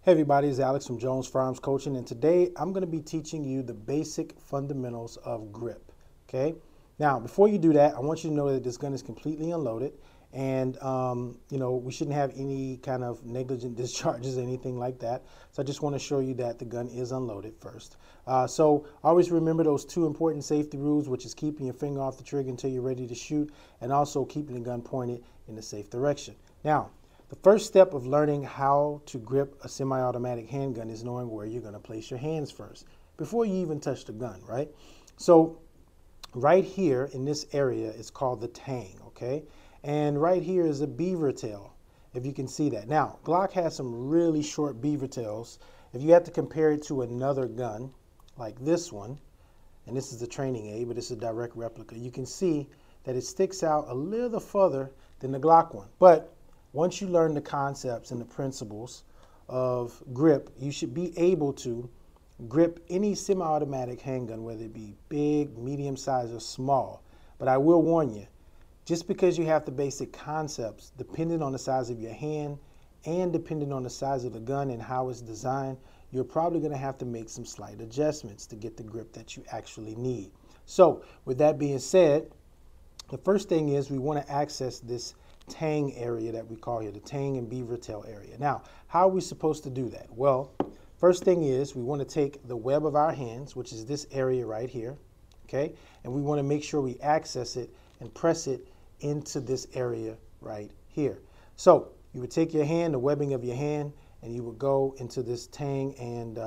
Hey everybody, it's Alex from Jones Firearms Coaching, and today I'm going to be teaching you the basic fundamentals of grip. Okay. Now, before you do that, I want you to know that this gun is completely unloaded, and we shouldn't have any kind of negligent discharges or anything like that. So I just want to show you that the gun is unloaded first. So always remember those two important safety rules, which is keeping your finger off the trigger until you're ready to shoot, and also keeping the gun pointed in the safe direction. Now, the first step of learning how to grip a semi-automatic handgun is knowing where you're going to place your hands first before you even touch the gun, right? So right here in this area is called the Tang, okay? And right here is a beaver tail, if you can see that. Now, Glock has some really short beaver tails. If you have to compare it to another gun like this one, and this is the training aid, but it's a direct replica, you can see that it sticks out a little further than the Glock one. But once you learn the concepts and the principles of grip, you should be able to grip any semi-automatic handgun, whether it be big, medium size, or small. But I will warn you, just because you have the basic concepts, depending on the size of your hand and depending on the size of the gun and how it's designed, you're probably going to have to make some slight adjustments to get the grip that you actually need. So with that being said, the first thing is we want to access this Tang area that we call here, the Tang and beaver tail area. Now, how are we supposed to do that? Well, first thing is we want to take the web of our hands, which is this area right here, okay? And we want to make sure we access it and press it into this area right here. So you would take your hand, the webbing of your hand, and you would go into this Tang and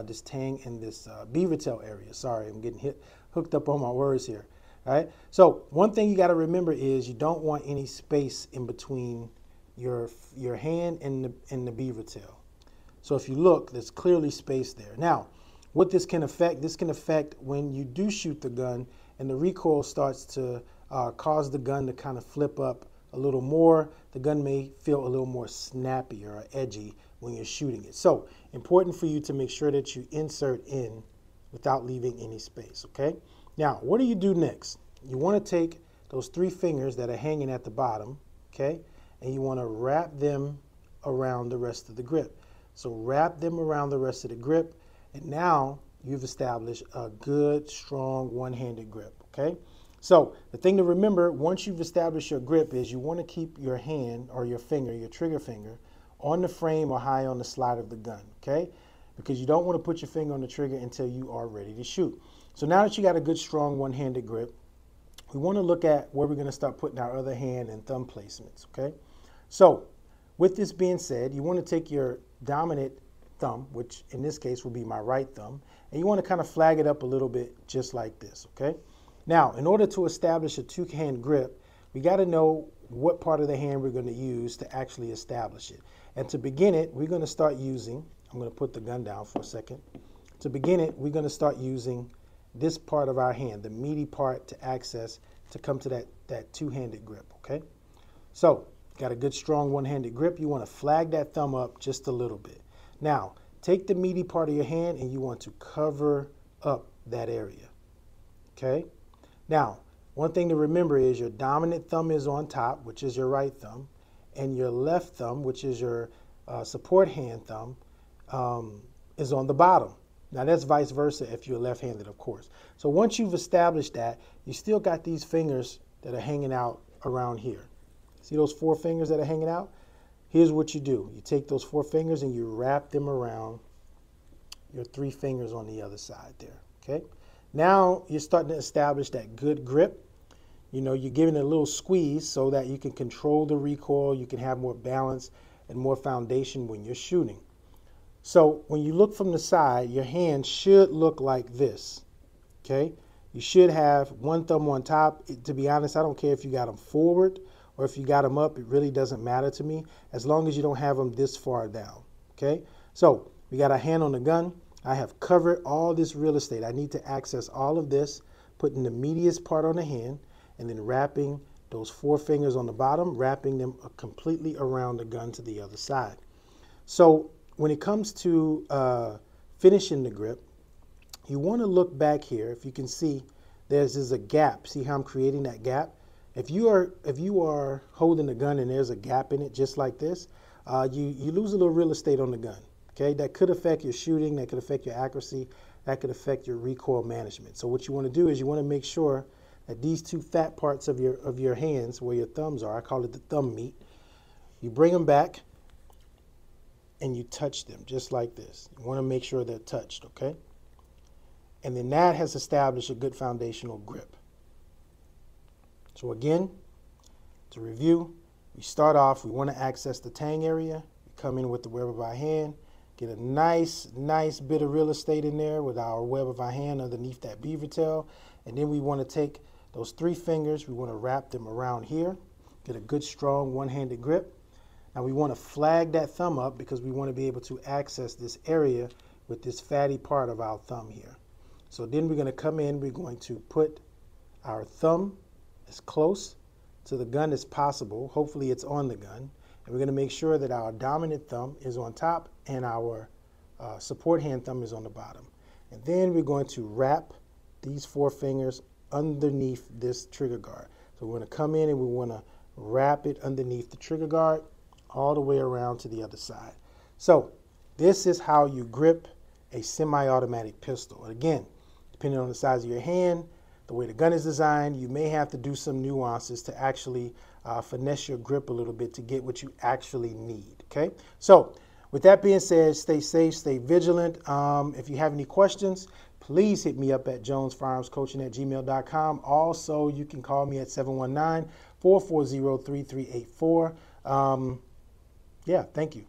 this beaver tail area. Sorry, I'm getting hooked up on my words here. All right. So one thing you got to remember is you don't want any space in between your hand and the beaver tail. So if you look, there's clearly space there. Now, what this can affect when you do shoot the gun and the recoil starts to cause the gun to kind of flip up a little more. The gun may feel a little more snappy or edgy when you're shooting it. So important for you to make sure that you insert in without leaving any space. Okay. Now, what do you do next? You want to take those three fingers that are hanging at the bottom, okay, and you want to wrap them around the rest of the grip. So wrap them around the rest of the grip, and now you've established a good, strong one-handed grip, okay? So the thing to remember, once you've established your grip, is you want to keep your hand or your finger, your trigger finger, on the frame or high on the slide of the gun, okay? Because you don't want to put your finger on the trigger until you are ready to shoot. So now that you got a good, strong one-handed grip, we want to look at where we're going to start putting our other hand and thumb placements, okay? So with this being said, you want to take your dominant thumb, which in this case will be my right thumb, and you want to kind of flag it up a little bit just like this, okay? Now, in order to establish a two-hand grip, we got to know what part of the hand we're going to use to actually establish it. And to begin it, we're going to start using, I'm going to put the gun down for a second. To begin it, we're going to start using this part of our hand, the meaty part, to access to come to that two-handed grip, okay? So, got a good strong one-handed grip. You want to flag that thumb up just a little bit. Now, take the meaty part of your hand and you want to cover up that area, okay? Now, one thing to remember is your dominant thumb is on top, which is your right thumb, and your left thumb, which is your support hand thumb, is on the bottom. Now that's vice versa if you're left-handed, of course. So once you've established that, you still got these fingers that are hanging out around here. See those four fingers that are hanging out? Here's what you do. You take those four fingers and you wrap them around your three fingers on the other side there, okay? Now you're starting to establish that good grip. You know, you're giving it a little squeeze so that you can control the recoil, you can have more balance and more foundation when you're shooting. So when you look from the side, your hand should look like this, okay? You should have one thumb on top. To be honest, I don't care if you got them forward or if you got them up. It really doesn't matter to me as long as you don't have them this far down, okay? So we got our hand on the gun. I have covered all this real estate. I need to access all of this, putting the meatiest part on the hand, and then wrapping those four fingers on the bottom, wrapping them completely around the gun to the other side. So when it comes to finishing the grip, you want to look back here. If you can see, there's a gap. See how I'm creating that gap? If you are holding the gun and there's a gap in it just like this, you lose a little real estate on the gun. Okay, that could affect your shooting, that could affect your accuracy, that could affect your recoil management. So what you want to do is you want to make sure that these two fat parts of your hands, where your thumbs are, I call it the thumb meat, you bring them back and you touch them just like this. You want to make sure they're touched, okay? And then that has established a good foundational grip. So again, to review, we start off, we want to access the Tang area. We come in with the web of our hand, get a nice bit of real estate in there with our web of our hand underneath that beaver tail. And then we want to take those 3 fingers, we want to wrap them around here, get a good strong one-handed grip. Now we want to flag that thumb up because we want to be able to access this area with this fatty part of our thumb here. So then we're going to come in, we're going to put our thumb as close to the gun as possible. Hopefully it's on the gun. And we're going to make sure that our dominant thumb is on top and our support hand thumb is on the bottom. And then we're going to wrap these 4 fingers underneath this trigger guard. So we're going to come in and we want to wrap it underneath the trigger guard all the way around to the other side. So this is how you grip a semi-automatic pistol. And again, depending on the size of your hand, the way the gun is designed, you may have to do some nuances to actually finesse your grip a little bit to get what you actually need, okay? So with that being said, stay safe, stay vigilant. If you have any questions, please hit me up at jonesfirearmscoaching@gmail.com. Also, you can call me at 719-440-3384. Yeah, thank you.